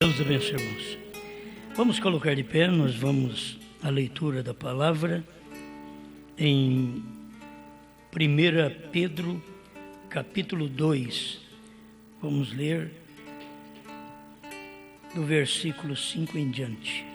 Deus abençoe, irmãos. Vamos colocar de pé, nós vamos à leitura da palavra em 1 Pedro, capítulo 2. Vamos ler do versículo 5 em diante.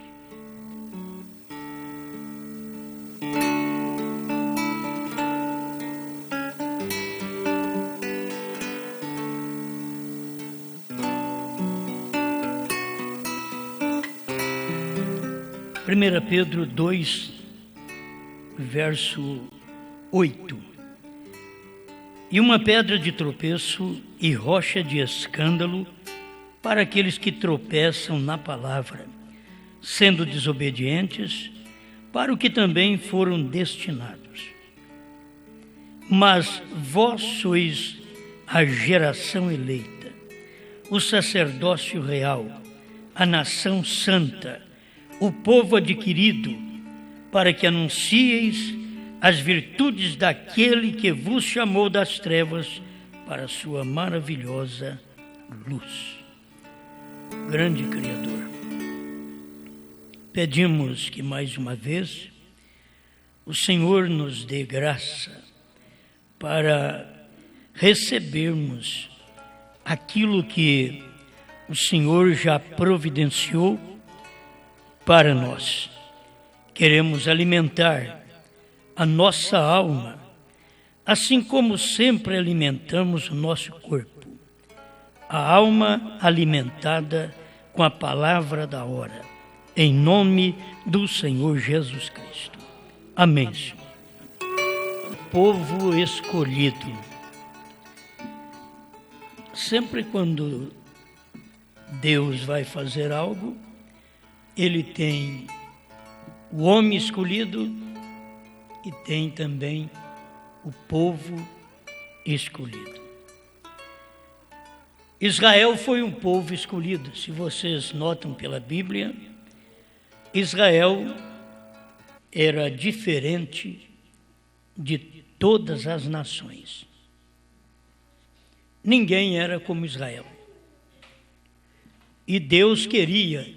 Primeira Pedro 2, verso 8. E uma pedra de tropeço e rocha de escândalo para aqueles que tropeçam na palavra, sendo desobedientes, para o que também foram destinados. Mas vós sois a geração eleita, o sacerdócio real, a nação santa, o povo adquirido, para que anuncieis as virtudes daquele que vos chamou das trevas para a sua maravilhosa luz. Grande Criador, pedimos que mais uma vez o Senhor nos dê graça para recebermos aquilo que o Senhor já providenciou para nós. Queremos alimentar a nossa alma, assim como sempre alimentamos o nosso corpo. A alma alimentada com a palavra da hora, em nome do Senhor Jesus Cristo. Amém, Senhor. Povo escolhido. Sempre quando Deus vai fazer algo, Ele tem o homem escolhido e tem também o povo escolhido. Israel foi um povo escolhido. Se vocês notam pela Bíblia, Israel era diferente de todas as nações. Ninguém era como Israel. E Deus queria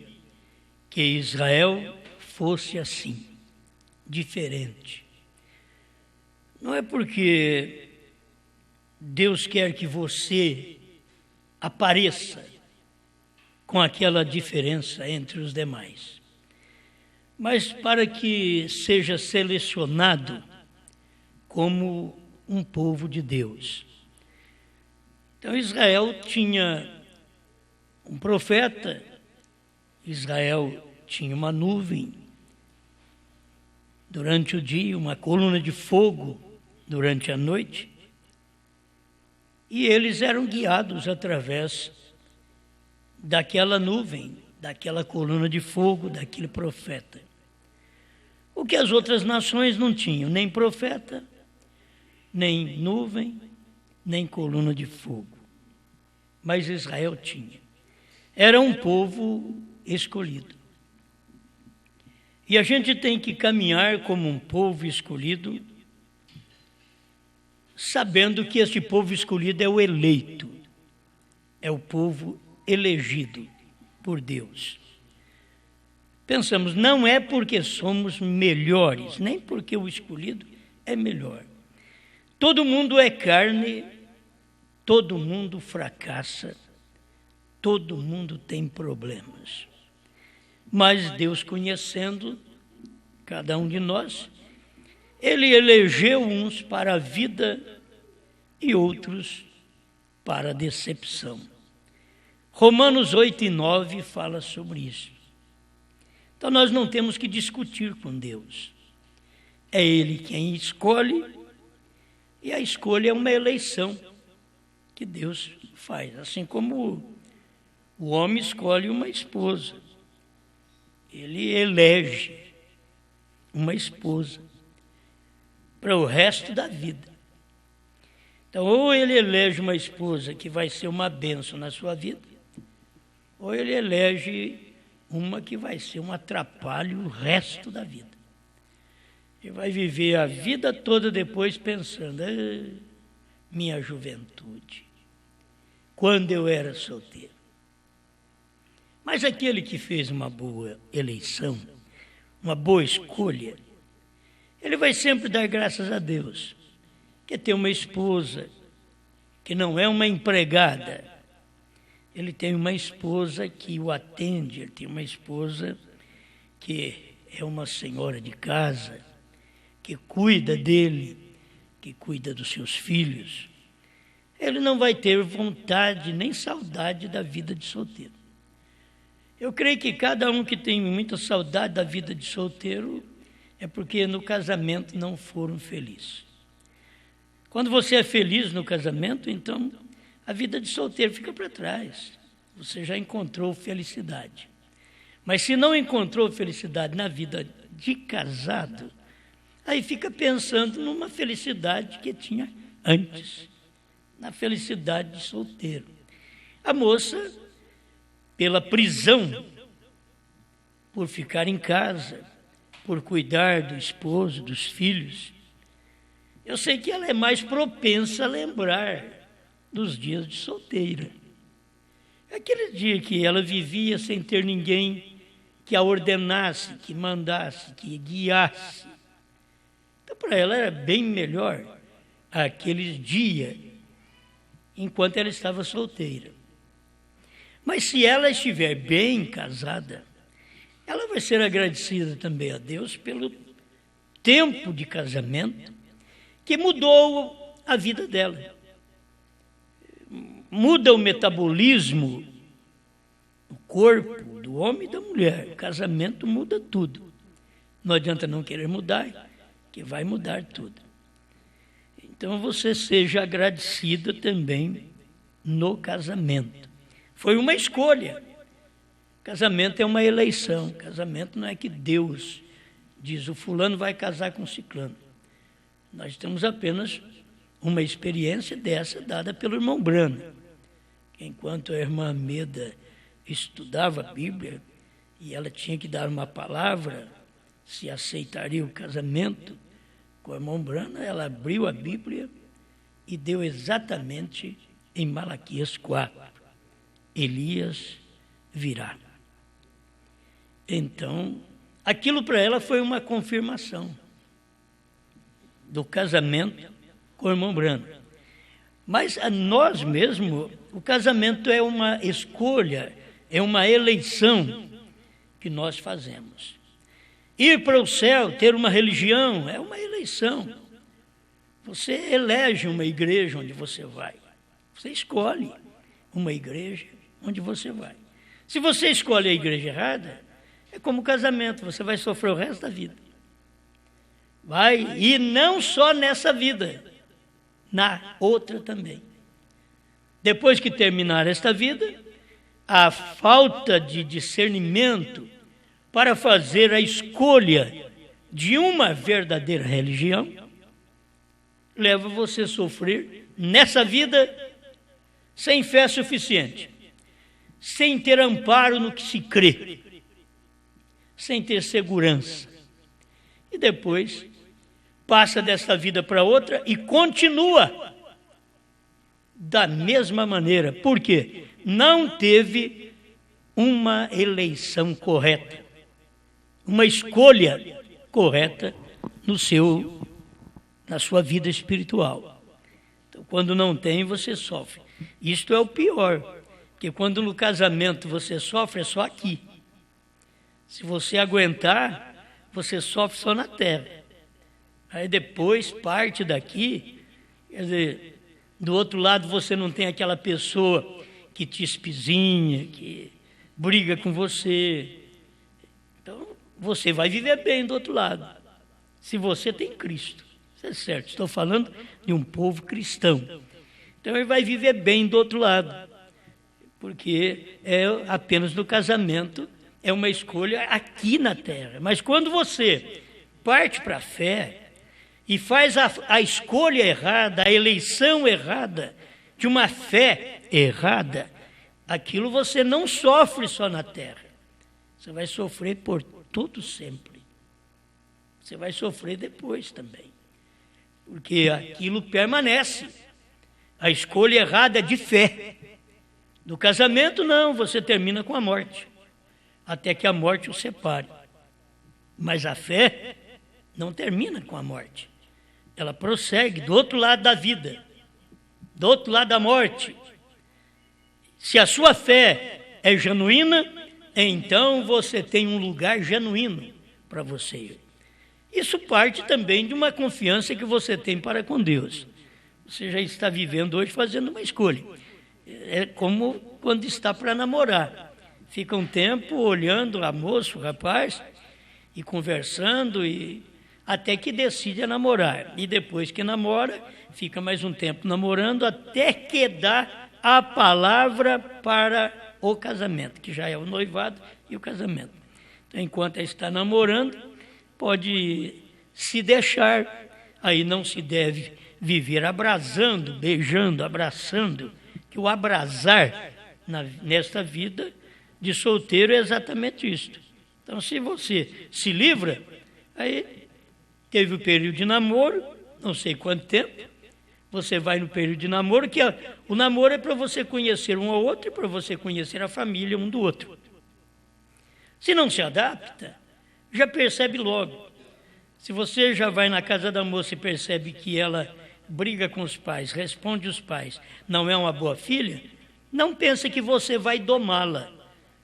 que Israel fosse assim, diferente. Não é porque Deus quer que você apareça com aquela diferença entre os demais, mas para que seja selecionado como um povo de Deus. Então Israel tinha um profeta, Israel tinha uma nuvem durante o dia, uma coluna de fogo durante a noite, e eles eram guiados através daquela nuvem, daquela coluna de fogo, daquele profeta. O que as outras nações não tinham, nem profeta, nem nuvem, nem coluna de fogo. Mas Israel tinha. Era um povo escolhido. E a gente tem que caminhar como um povo escolhido, sabendo que este povo escolhido é o eleito, é o povo elegido por Deus. Pensamos, não é porque somos melhores, nem porque o escolhido é melhor. Todo mundo é carne, todo mundo fracassa, todo mundo tem problemas. Mas Deus, conhecendo cada um de nós, Ele elegeu uns para a vida e outros para a decepção. Romanos 8 e 9 fala sobre isso. Então nós não temos que discutir com Deus. É Ele quem escolhe, e a escolha é uma eleição que Deus faz. Assim como o homem escolhe uma esposa. Ele elege uma esposa para o resto da vida. Então, ou ele elege uma esposa que vai ser uma bênção na sua vida, ou ele elege uma que vai ser um atrapalho o resto da vida. E vai viver a vida toda depois pensando, minha juventude, quando eu era solteiro. Mas aquele que fez uma boa eleição, uma boa escolha, ele vai sempre dar graças a Deus, que tem uma esposa, que não é uma empregada. Ele tem uma esposa que o atende, ele tem uma esposa que é uma senhora de casa, que cuida dele, que cuida dos seus filhos. Ele não vai ter vontade nem saudade da vida de solteiro. Eu creio que cada um que tem muita saudade da vida de solteiro é porque no casamento não foram felizes. Quando você é feliz no casamento, então a vida de solteiro fica para trás. Você já encontrou felicidade. Mas se não encontrou felicidade na vida de casado, aí fica pensando numa felicidade que tinha antes, na felicidade de solteiro. A moça, pela prisão, por ficar em casa, por cuidar do esposo, dos filhos, eu sei que ela é mais propensa a lembrar dos dias de solteira. Aquele dia que ela vivia sem ter ninguém que a ordenasse, que mandasse, que guiasse. Então, para ela era bem melhor aquele dia, enquanto ela estava solteira. Mas se ela estiver bem casada, ela vai ser agradecida também a Deus pelo tempo de casamento que mudou a vida dela. Muda o metabolismo do corpo do homem e da mulher. O casamento muda tudo. Não adianta não querer mudar, que vai mudar tudo. Então você seja agradecida também no casamento. Foi uma escolha. Casamento é uma eleição. Casamento não é que Deus diz, o fulano vai casar com o ciclano. Nós temos apenas uma experiência dessa dada pelo irmão Brana. Enquanto a irmã Meda estudava a Bíblia e ela tinha que dar uma palavra, se aceitaria o casamento com o irmão Brana, ela abriu a Bíblia e deu exatamente em Malaquias 4. Elias virá. Então, aquilo para ela foi uma confirmação do casamento com o irmão Brana. Mas a nós mesmos, o casamento é uma escolha, é uma eleição que nós fazemos. Ir para o céu, ter uma religião, é uma eleição. Você elege uma igreja onde você vai. Você escolhe uma igreja onde você vai. Se você escolhe a igreja errada, é como casamento, você vai sofrer o resto da vida. Vai, e não só nessa vida, na outra também. Depois que terminar esta vida, a falta de discernimento para fazer a escolha de uma verdadeira religião leva você a sofrer nessa vida sem fé suficiente, sem ter amparo no que se crê, sem ter segurança. E depois passa desta vida para outra e continua da mesma maneira. Por quê? Não teve uma eleição correta, uma escolha correta na sua vida espiritual. Então, quando não tem, você sofre. Isto é o pior, porque quando no casamento você sofre, é só aqui. Se você aguentar, você sofre só na terra. Aí depois parte daqui, quer dizer, do outro lado você não tem aquela pessoa que te espizinha, que briga com você. Então, você vai viver bem do outro lado, se você tem Cristo. Isso é certo, estou falando de um povo cristão. Então, ele vai viver bem do outro lado, porque é apenas no casamento, é uma escolha aqui na terra. Mas quando você parte para a fé e faz a escolha errada, a eleição errada, de uma fé errada, aquilo você não sofre só na terra. Você vai sofrer por todo sempre. Você vai sofrer depois também. Porque aquilo permanece. A escolha errada é de fé. No casamento, não, você termina com a morte. até que a morte o separe. Mas a fé não termina com a morte. Ela prossegue do outro lado da vida, do outro lado da morte. Se a sua fé é genuína, então você tem um lugar genuíno para você ir. Isso parte também de uma confiança que você tem para com Deus. Você já está vivendo hoje fazendo uma escolha. É como quando está para namorar. Fica um tempo olhando a moça, o rapaz, e conversando, até que decide namorar. E depois que namora, fica mais um tempo namorando, até que dá a palavra para o casamento, que já é o noivado e o casamento. Então, enquanto ela está namorando, pode se deixar, aí não se deve viver abrasando, beijando, abraçando, que o abrasar nesta vida de solteiro é exatamente isso. Então, se você se livra, aí teve o período de namoro, não sei quanto tempo, você vai no período de namoro, que o namoro é para você conhecer um ao outro e para você conhecer a família um do outro. Se não se adapta, já percebe logo. Se você já vai na casa da moça e percebe que ela briga com os pais, responde os pais, não é uma boa filha, não pensa que você vai domá-la.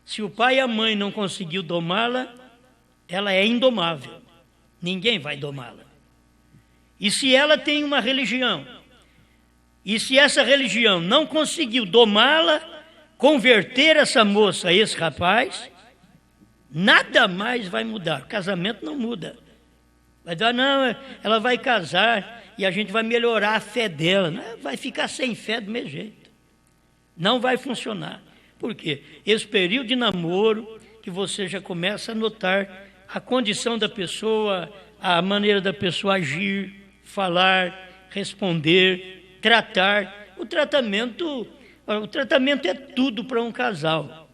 Se o pai e a mãe não conseguiu domá-la, ela é indomável. Ninguém vai domá-la. E se ela tem uma religião, e se essa religião não conseguiu domá-la, converter essa moça a esse rapaz, nada mais vai mudar. O casamento não muda. Vai dar, não, ela vai casar e a gente vai melhorar a fé dela. Não, vai ficar sem fé do mesmo jeito. Não vai funcionar. Por quê? Esse período de namoro que você já começa a notar a condição da pessoa, a maneira da pessoa agir, falar, responder, tratar. O tratamento é tudo para um casal.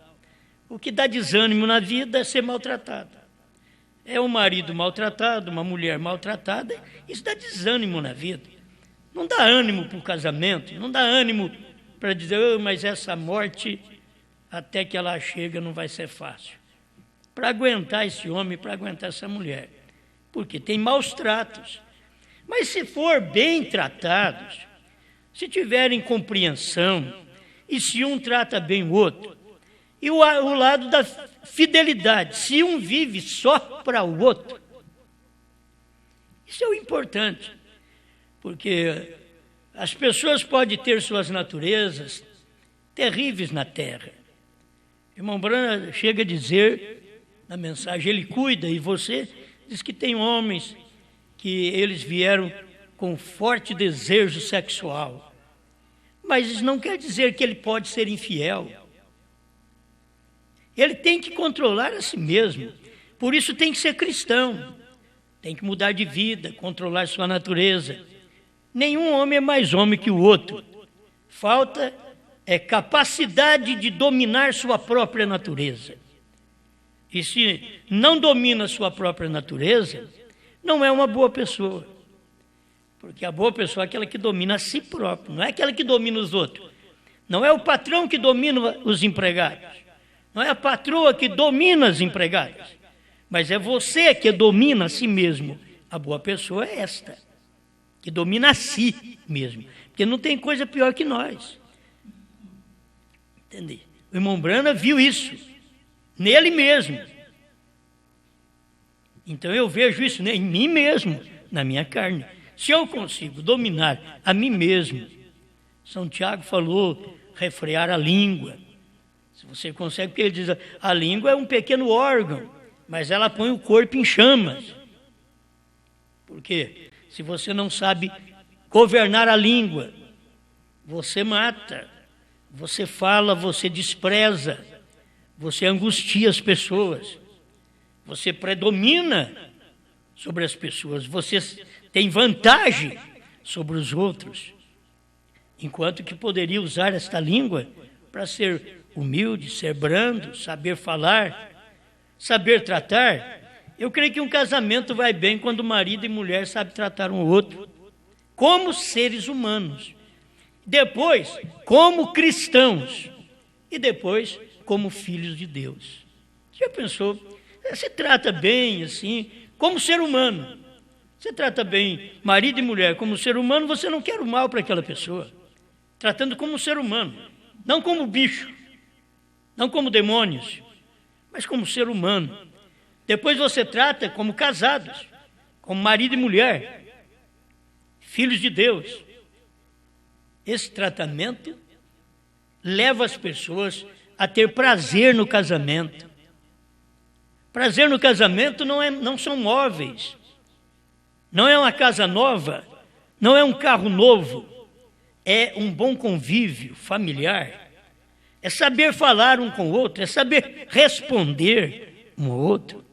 O que dá desânimo na vida é ser maltratado. É um marido maltratado, uma mulher maltratada, isso dá desânimo na vida. Não dá ânimo para o casamento, não dá ânimo para dizer, oh, mas essa morte, até que ela chega, não vai ser fácil. Para aguentar esse homem, para aguentar essa mulher. Porque tem maus tratos. Mas se for bem tratados, se tiverem compreensão, e se um trata bem o outro, e o lado da fidelidade, se um vive só para o outro, isso é o importante, porque as pessoas podem ter suas naturezas terríveis na terra. O irmão Branham chega a dizer, na mensagem, ele cuida, e você diz que tem homens que eles vieram com forte desejo sexual, mas isso não quer dizer que ele pode ser infiel. Ele tem que controlar a si mesmo, por isso tem que ser cristão, tem que mudar de vida, controlar sua natureza. Nenhum homem é mais homem que o outro. Falta capacidade de dominar sua própria natureza. E se não domina sua própria natureza, não é uma boa pessoa. Porque a boa pessoa é aquela que domina a si própria, não é aquela que domina os outros. Não é o patrão que domina os empregados. Não é a patroa que domina as empregadas, mas é você que domina a si mesmo. A boa pessoa é esta, que domina a si mesmo, porque não tem coisa pior que nós. Entende? O irmão Branham viu isso nele mesmo. Então eu vejo isso em mim mesmo, na minha carne. Se eu consigo dominar a mim mesmo, São Tiago falou, refrear a língua. Se você consegue, porque ele diz, a língua é um pequeno órgão, mas ela põe o corpo em chamas. Por quê? Se você não sabe governar a língua, você mata, você fala, você despreza, você angustia as pessoas, você predomina sobre as pessoas, você tem vantagem sobre os outros, enquanto que poderia usar esta língua para ser humilde, ser brando, saber falar, saber tratar. Eu creio que um casamento vai bem quando marido e mulher sabem tratar um ao outro como seres humanos, depois como cristãos e depois como filhos de Deus. Já pensou? Você trata bem, assim, como ser humano. Você trata bem marido e mulher como ser humano, você não quer o mal para aquela pessoa. Tratando como ser humano, não como bicho, não como demônios, mas como ser humano. Depois você trata como casados, como marido e mulher, filhos de Deus. Esse tratamento leva as pessoas a ter prazer no casamento. Prazer no casamento não são móveis, não é uma casa nova, não é um carro novo, é um bom convívio familiar, é saber falar um com o outro, é saber responder um ao outro.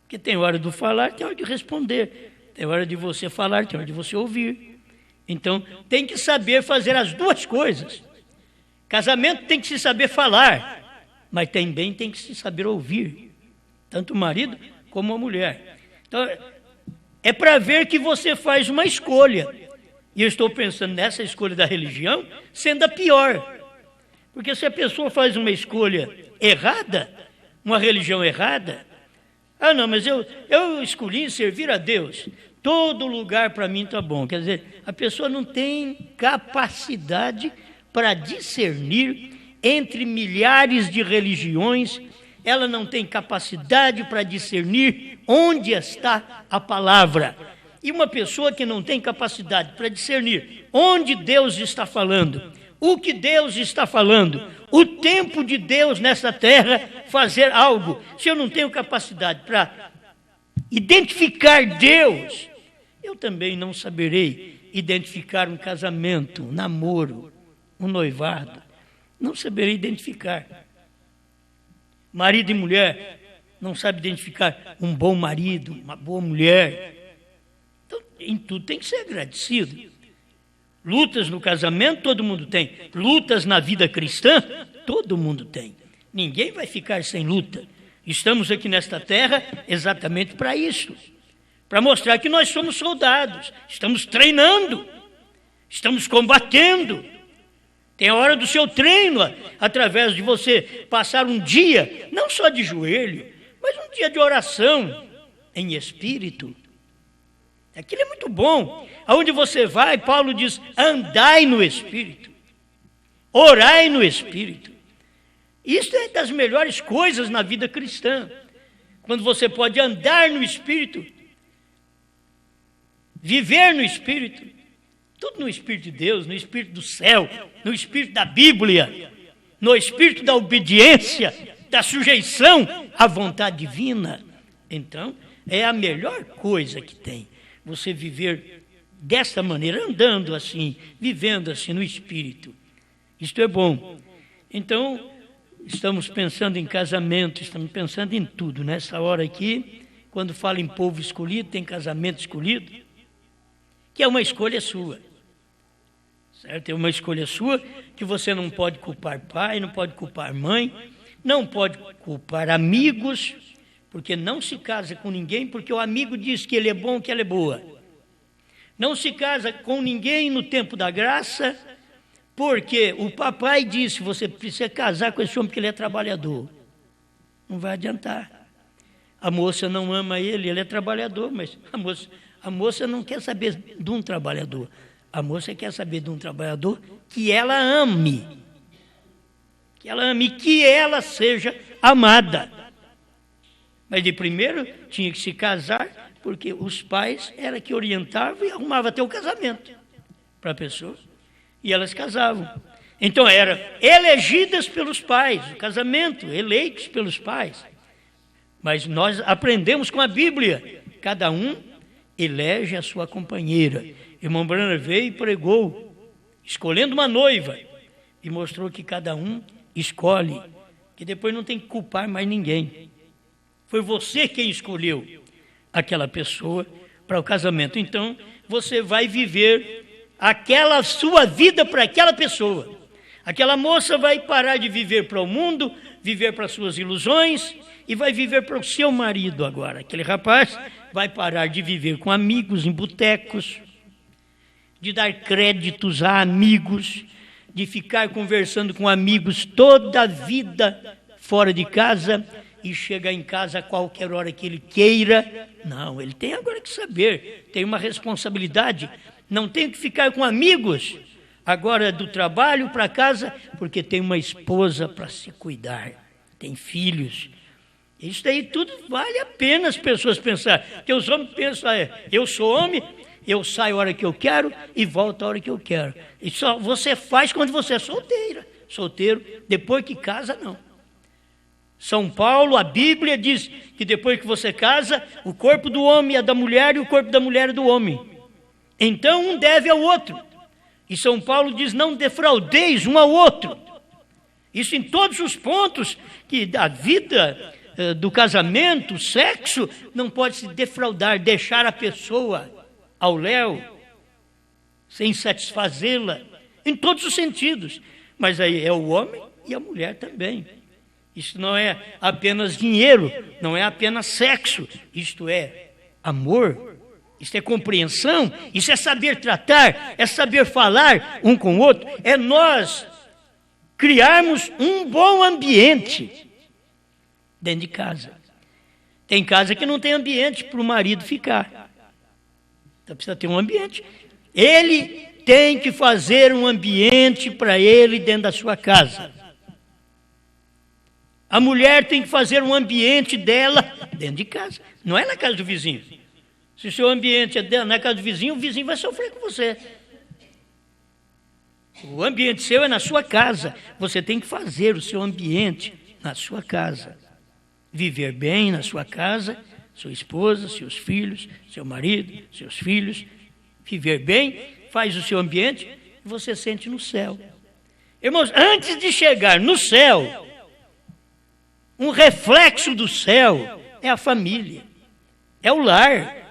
Porque tem hora do falar, tem hora de responder, tem hora de você falar, tem hora de você ouvir. Então, tem que saber fazer as duas coisas. Casamento tem que se saber falar, mas também tem que se saber ouvir, tanto o marido como a mulher. Então, é para ver que você faz uma escolha. E eu estou pensando nessa escolha da religião sendo a pior. Porque se a pessoa faz uma escolha errada, uma religião errada, não, mas eu escolhi servir a Deus. Todo lugar para mim está bom. Quer dizer, a pessoa não tem capacidade para discernir entre milhares de religiões, ela não tem capacidade para discernir onde está a palavra. E uma pessoa que não tem capacidade para discernir onde Deus está falando, o que Deus está falando, o tempo de Deus nessa terra fazer algo, se eu não tenho capacidade para identificar Deus, eu também não saberei identificar um casamento, um namoro, um noivado. Não saberei identificar. Marido e mulher não sabem identificar um bom marido, uma boa mulher. Então, em tudo tem que ser agradecido. Lutas no casamento, todo mundo tem. Lutas na vida cristã, todo mundo tem. Ninguém vai ficar sem luta. Estamos aqui nesta terra exatamente para isso. Para mostrar que nós somos soldados, estamos treinando, estamos combatendo. Tem a hora do seu treino, através de você passar um dia, não só de joelho, mas um dia de oração em espírito. Aquilo é muito bom. Aonde você vai, Paulo diz, andai no espírito, orai no espírito. Isso é das melhores coisas na vida cristã. Quando você pode andar no espírito, viver no Espírito, tudo no Espírito de Deus, no Espírito do céu, no Espírito da Bíblia, no Espírito da obediência, da sujeição à vontade divina. Então, é a melhor coisa que tem, você viver dessa maneira, andando assim, vivendo assim no Espírito. Isto é bom. Então, estamos pensando em casamento, estamos pensando em tudo. Nessa hora aqui, quando fala em povo escolhido, tem casamento escolhido, que é uma escolha sua, certo? É uma escolha sua que você não pode culpar pai, não pode culpar mãe, não pode culpar amigos, porque não se casa com ninguém porque o amigo diz que ele é bom, que ela é boa. Não se casa com ninguém no tempo da graça, porque o papai disse, você precisa casar com esse homem porque ele é trabalhador. Não vai adiantar. A moça não ama ele é trabalhador, mas a moça não quer saber de um trabalhador. A moça quer saber de um trabalhador que ela ame. Que ela ame e que ela seja amada. Mas de primeiro tinha que se casar, porque os pais eram que orientavam e arrumavam até o casamento para a pessoa. E elas casavam. Então eram elegidas pelos pais, o casamento, eleitos pelos pais. Mas nós aprendemos com a Bíblia, cada um elege a sua companheira. Irmão Branham veio e pregou, escolhendo uma noiva, e mostrou que cada um escolhe, que depois não tem que culpar mais ninguém. Foi você quem escolheu aquela pessoa para o casamento. Então, você vai viver aquela sua vida para aquela pessoa. Aquela moça vai parar de viver para o mundo, viver para suas ilusões, e vai viver para o seu marido agora. Aquele rapaz vai parar de viver com amigos em botecos, de dar créditos a amigos, de ficar conversando com amigos toda a vida fora de casa, e chegar em casa a qualquer hora que ele queira. Não, ele tem agora que saber, tem uma responsabilidade. Não tem que ficar com amigos, agora do trabalho para casa, porque tem uma esposa para se cuidar, tem filhos. Isso daí tudo vale a pena as pessoas pensar. Porque os homens pensam, eu sou homem, eu saio a hora que eu quero e volto a hora que eu quero. E só você faz quando você é solteiro, depois que casa, não. São Paulo, a Bíblia diz que depois que você casa, o corpo do homem é da mulher e o corpo da mulher é do homem. Então um deve ao outro. E São Paulo diz, não defraudeis um ao outro. Isso em todos os pontos que da vida, do casamento, sexo, não pode se defraudar, deixar a pessoa ao léu, sem satisfazê-la, em todos os sentidos. Mas aí é o homem e a mulher também. Isso não é apenas dinheiro, não é apenas sexo, isto é amor, isso é compreensão, isso é saber tratar, é saber falar um com o outro, é nós criarmos um bom ambiente dentro de casa. Tem casa que não tem ambiente para o marido ficar. Então precisa ter um ambiente. Ele tem que fazer um ambiente para ele dentro da sua casa. A mulher tem que fazer um ambiente dela dentro de casa. Não é na casa do vizinho. Se o seu ambiente é na casa do vizinho, o vizinho vai sofrer com você. O ambiente seu é na sua casa. Você tem que fazer o seu ambiente na sua casa. Viver bem na sua casa, sua esposa, seus filhos, seu marido, seus filhos. Viver bem, faz o seu ambiente e você sente no céu. Irmãos, antes de chegar no céu, um reflexo do céu é a família, é o lar.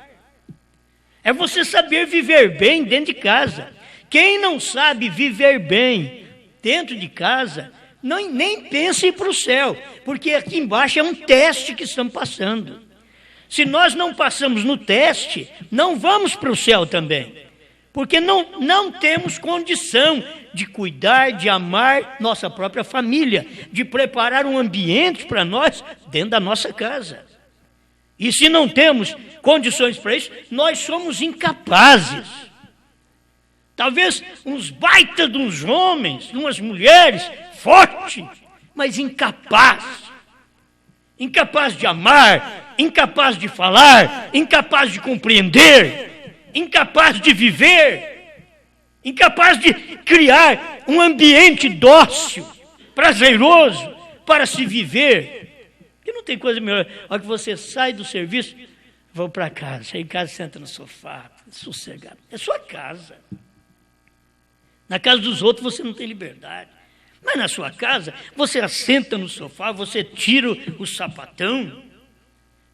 É você saber viver bem dentro de casa. Quem não sabe viver bem dentro de casa, nem pense para o céu, porque aqui embaixo é um teste que estamos passando. Se nós não passamos no teste, não vamos para o céu também, porque não temos condição de cuidar, de amar nossa própria família, de preparar um ambiente para nós dentro da nossa casa. E se não temos condições para isso, nós somos incapazes. Talvez uns baitas de uns homens, de umas mulheres fortes, mas incapazes. Incapaz de amar, incapaz de falar, incapaz de compreender, incapaz de viver, incapaz de criar um ambiente dócil, prazeroso para se viver. Porque não tem coisa melhor. A hora que você sai do serviço, vou para casa. Chega em casa, senta no sofá, sossegado. É sua casa. Na casa dos outros você não tem liberdade. Mas na sua casa, você assenta no sofá, você tira o sapatão,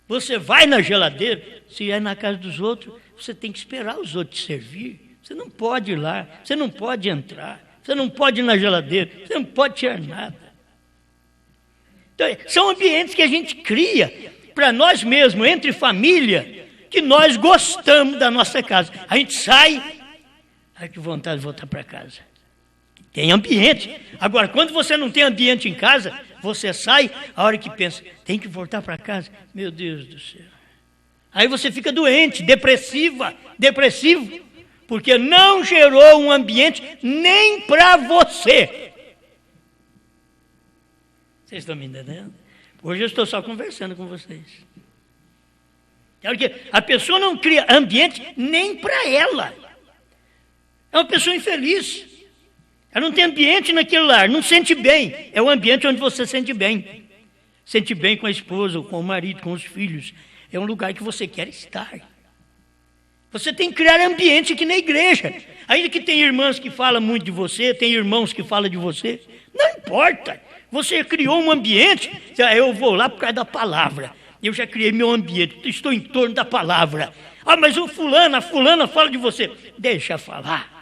você vai na geladeira. Se é na casa dos outros, você tem que esperar os outros te servir. Você não pode ir lá, você não pode entrar, você não pode ir na geladeira, você não pode tirar nada. Então, são ambientes que a gente cria para nós mesmos, entre família, que nós gostamos da nossa casa. A gente sai, ai que vontade de voltar para casa. Tem ambiente. Agora, quando você não tem ambiente em casa, você sai, a hora que pensa, tem que voltar para casa. Meu Deus do céu. Aí você fica doente, depressivo, porque não gerou um ambiente nem para você. Vocês estão me entendendo? Hoje eu estou só conversando com vocês. Porque a pessoa não cria ambiente nem para ela. É uma pessoa infeliz. Ela não tem ambiente naquele lar, não sente bem. É o ambiente onde você sente bem. Sente bem com a esposa, com o marido, com os filhos. É um lugar que você quer estar. Você tem que criar ambiente aqui na igreja. Ainda que tem irmãs que falam muito de você, tem irmãos que falam de você. Não importa. Você criou um ambiente. Eu vou lá por causa da palavra. Eu já criei meu ambiente. Estou em torno da palavra. Ah, mas a fulana fala de você. Deixa falar.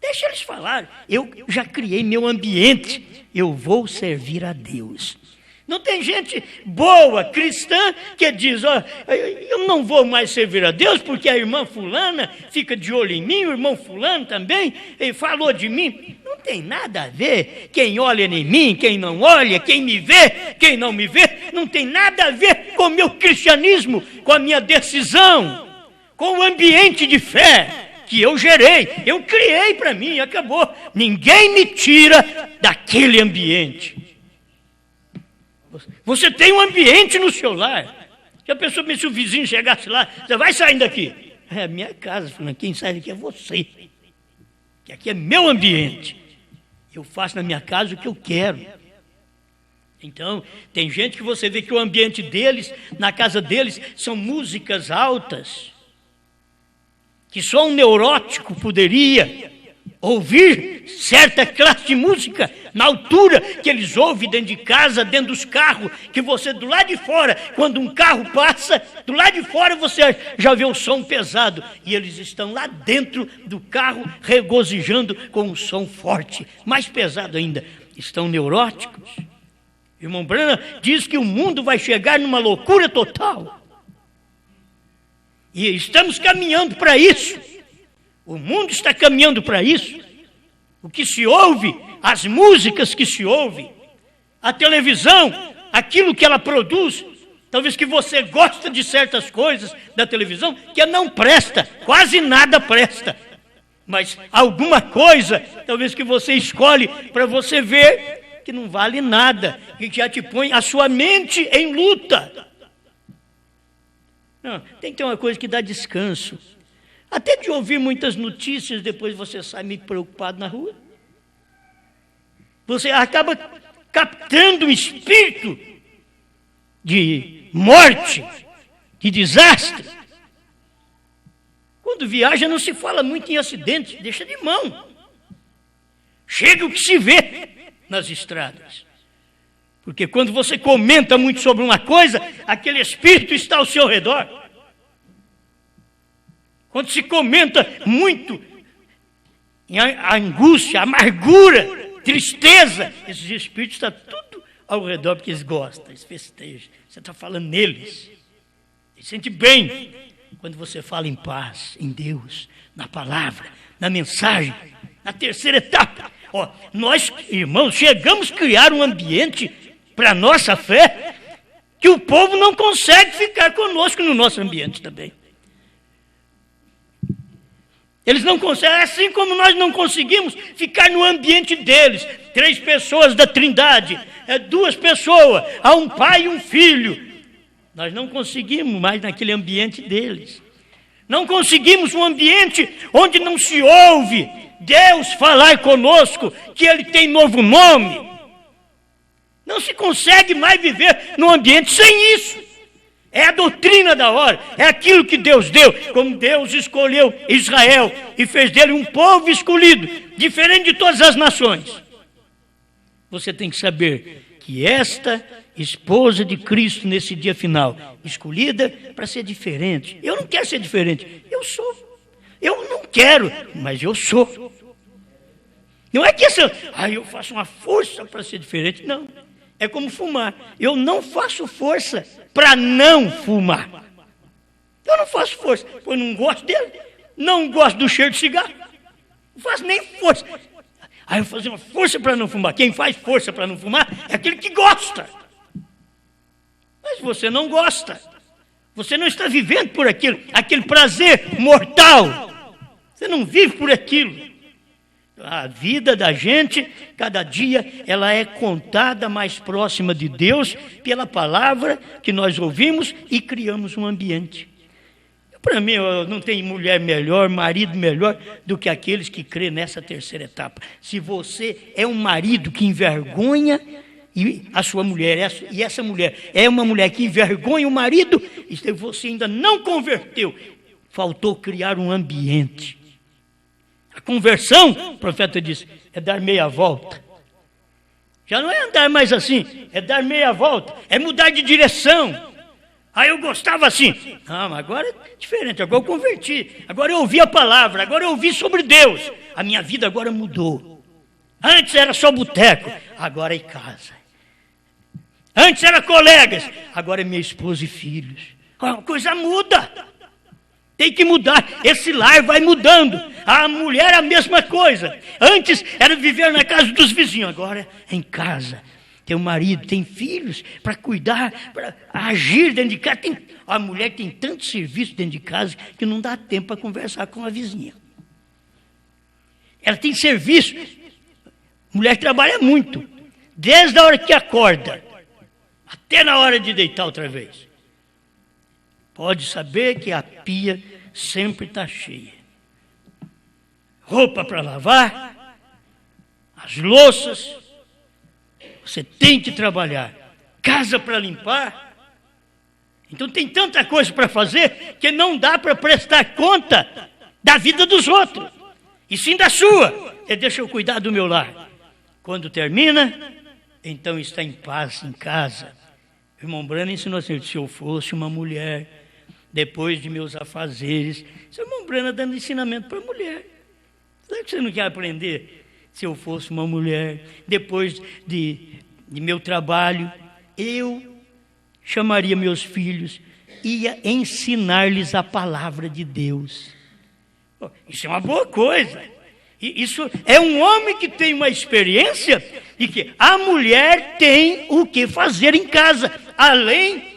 Deixa eles falar. Eu já criei meu ambiente. Eu vou servir a Deus. Não tem gente boa, cristã, que diz, ó, eu não vou mais servir a Deus porque a irmã fulana fica de olho em mim, o irmão fulano também, e falou de mim. Não tem nada a ver quem olha em mim, quem não olha, quem me vê, quem não me vê. Não tem nada a ver com o meu cristianismo, com a minha decisão, com o ambiente de fé que eu gerei, eu criei para mim, acabou. Ninguém me tira daquele ambiente. Você tem um ambiente no seu lar. Se a pessoa, se o vizinho chegasse lá, você vai saindo daqui. É a minha casa, falando, quem sai daqui é você. Que aqui é meu ambiente. Eu faço na minha casa o que eu quero. Então, tem gente que você vê que o ambiente deles, na casa deles, são músicas altas, que só um neurótico poderia ouvir certa classe de música na altura que eles ouvem dentro de casa, dentro dos carros, que você do lado de fora, quando um carro passa, do lado de fora você já vê o som pesado, e eles estão lá dentro do carro regozijando com um som forte, mais pesado ainda. Estão neuróticos. Irmão Branham diz que o mundo vai chegar numa loucura total. E estamos caminhando para isso. O mundo está caminhando para isso. O que se ouve, as músicas que se ouve, a televisão, aquilo que ela produz, talvez que você gosta de certas coisas da televisão, que não presta, quase nada presta. Mas alguma coisa, talvez que você escolhe para você ver, que não vale nada, que já te põe a sua mente em luta. Não, tem que ter uma coisa que dá descanso. Até de ouvir muitas notícias, depois você sai meio preocupado na rua. Você acaba captando um espírito de morte, de desastre. Quando viaja não se fala muito em acidentes, deixa de mão. Chega o que se vê nas estradas. Porque quando você comenta muito sobre uma coisa, aquele espírito está ao seu redor. Quando se comenta muito em angústia, amargura, tristeza, esses espíritos estão tudo ao redor porque eles gostam, eles festejam. Você está falando neles. Eles sentem bem quando você fala em paz, em Deus, na palavra, na mensagem, na terceira etapa. Ó, nós, irmãos, chegamos a criar um ambiente para a nossa fé, que o povo não consegue ficar conosco no nosso ambiente também. Eles não conseguem, assim como nós não conseguimos ficar no ambiente deles. 3 pessoas da Trindade, 2 pessoas, há um pai e um filho. Nós não conseguimos mais naquele ambiente deles. Não conseguimos um ambiente onde não se ouve Deus falar conosco, que Ele tem novo nome. Não se consegue mais viver num ambiente sem isso. É a doutrina da hora, é aquilo que Deus deu, como Deus escolheu Israel e fez dele um povo escolhido, diferente de todas as nações. Você tem que saber que esta esposa de Cristo nesse dia final, escolhida para ser diferente. Eu não quero ser diferente, eu sou. Eu não quero, mas eu sou. Não é que eu faço uma força para ser diferente, não. É como fumar. Eu não faço força para não fumar. Eu não faço força, eu não gosto dele, não gosto do cheiro de cigarro, não faço nem força. Aí eu vou fazer uma força para não fumar. Quem faz força para não fumar é aquele que gosta. Mas você não gosta. Você não está vivendo por aquilo, aquele prazer mortal. Você não vive por aquilo. A vida da gente, cada dia, ela é contada mais próxima de Deus pela palavra que nós ouvimos e criamos um ambiente. Para mim, não tem mulher melhor, marido melhor do que aqueles que crêem nessa terceira etapa. Se você é um marido que envergonha a sua mulher, e essa mulher é uma mulher que envergonha o marido, e você ainda não converteu, faltou criar um ambiente. A conversão, o profeta disse, é dar meia volta. Já não é andar mais assim, é dar meia volta, é mudar de direção. Aí eu gostava assim, não, mas agora é diferente, agora eu converti, agora eu ouvi a palavra, agora eu ouvi sobre Deus. A minha vida agora mudou. Antes era só boteco, agora é casa. Antes era colegas, agora é minha esposa e filhos. A coisa muda. Tem que mudar. Esse lar vai mudando. A mulher é a mesma coisa. Antes era viver na casa dos vizinhos, agora é em casa. Tem um marido, tem filhos para cuidar, para agir dentro de casa. A mulher tem tanto serviço dentro de casa que não dá tempo para conversar com a vizinha. Ela tem serviço. A mulher trabalha muito. Desde a hora que acorda até na hora de deitar outra vez. Pode saber que a pia sempre está cheia. Roupa para lavar, as louças. Você tem que trabalhar. Casa para limpar. Então tem tanta coisa para fazer que não dá para prestar conta da vida dos outros. E sim da sua. Deixa eu cuidar do meu lar. Quando termina, então está em paz em casa. O irmão Brana ensinou assim: se eu fosse uma mulher, depois de meus afazeres. Seu irmão Brana dando ensinamento para a mulher. Será que você não quer aprender? Se eu fosse uma mulher, depois de meu trabalho, eu chamaria meus filhos, ia ensinar-lhes a palavra de Deus. Isso é uma boa coisa. Isso é um homem que tem uma experiência de que a mulher tem o que fazer em casa, além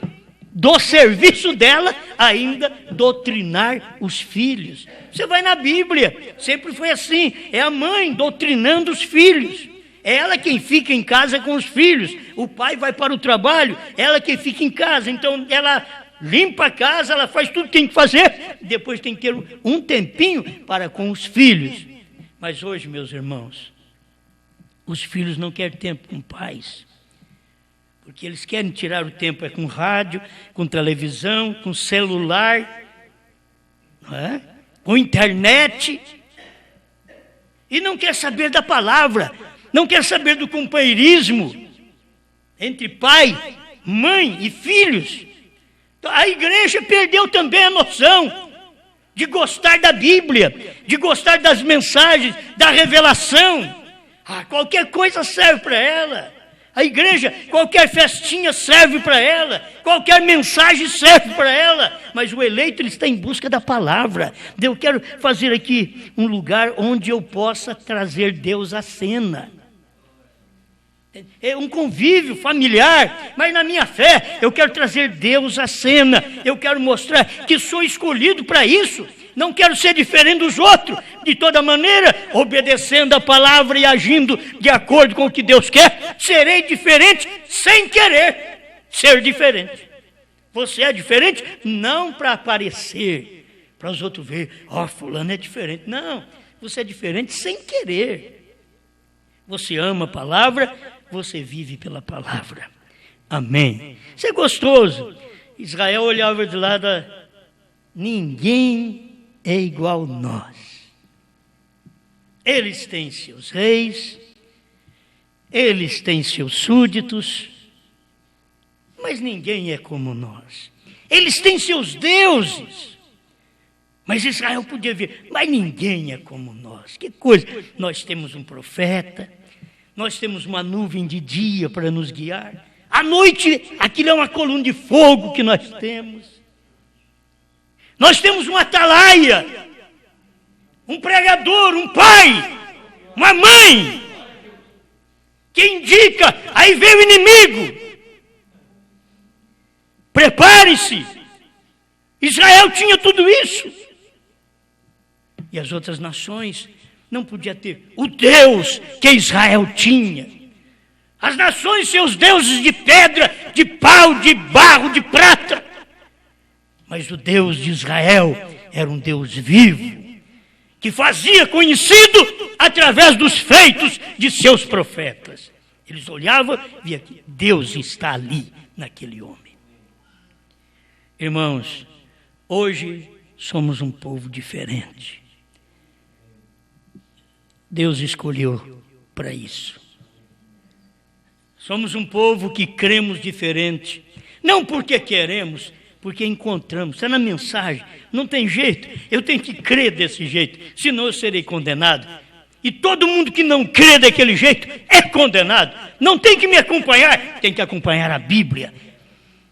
do serviço dela, ainda doutrinar os filhos. Você vai na Bíblia, sempre foi assim, é a mãe doutrinando os filhos. É ela quem fica em casa com os filhos. O pai vai para o trabalho, ela quem fica em casa. Então ela limpa a casa, ela faz tudo que tem que fazer, depois tem que ter um tempinho para com os filhos. Mas hoje, meus irmãos, os filhos não querem tempo com pais, porque eles querem tirar o tempo com rádio, com televisão, com celular, não é? Com internet, e não quer saber da palavra, não quer saber do companheirismo entre pai, mãe e filhos. A igreja perdeu também a noção de gostar da Bíblia, de gostar das mensagens, da revelação. Qualquer coisa serve para ela. A igreja, qualquer festinha serve para ela, qualquer mensagem serve para ela, mas o eleito ele está em busca da palavra. Eu quero fazer aqui um lugar onde eu possa trazer Deus à cena. É um convívio familiar, mas na minha fé eu quero trazer Deus à cena. Eu quero mostrar que sou escolhido para isso. Não quero ser diferente dos outros, de toda maneira, obedecendo a palavra e agindo de acordo com o que Deus quer, serei diferente sem querer ser diferente. Você é diferente não para aparecer, para os outros verem, fulano é diferente. Não, você é diferente sem querer. Você ama a palavra, você vive pela palavra. Amém. Isso é gostoso. Israel olhava de lá, ninguém é igual a nós. Eles têm seus reis, eles têm seus súditos, mas ninguém é como nós. Eles têm seus deuses, mas Israel podia ver, mas ninguém é como nós. Que coisa! Nós temos um profeta, nós temos uma nuvem de dia para nos guiar. À noite, aquilo é uma coluna de fogo que nós temos. Nós temos um atalaia, um pregador, um pai, uma mãe, que indica, aí vem o inimigo. Prepare-se. Israel tinha tudo isso. E as outras nações não podiam ter o Deus que Israel tinha. As nações, seus deuses de pedra, de pau, de barro, de prata. Mas o Deus de Israel era um Deus vivo, que fazia conhecido através dos feitos de seus profetas. Eles olhavam e viam que Deus está ali, naquele homem. Irmãos, hoje somos um povo diferente. Deus escolheu para isso. Somos um povo que cremos diferente, não porque queremos, porque encontramos. Está na mensagem, não tem jeito, eu tenho que crer desse jeito, senão eu serei condenado. E todo mundo que não crê daquele jeito é condenado. Não tem que me acompanhar, tem que acompanhar a Bíblia.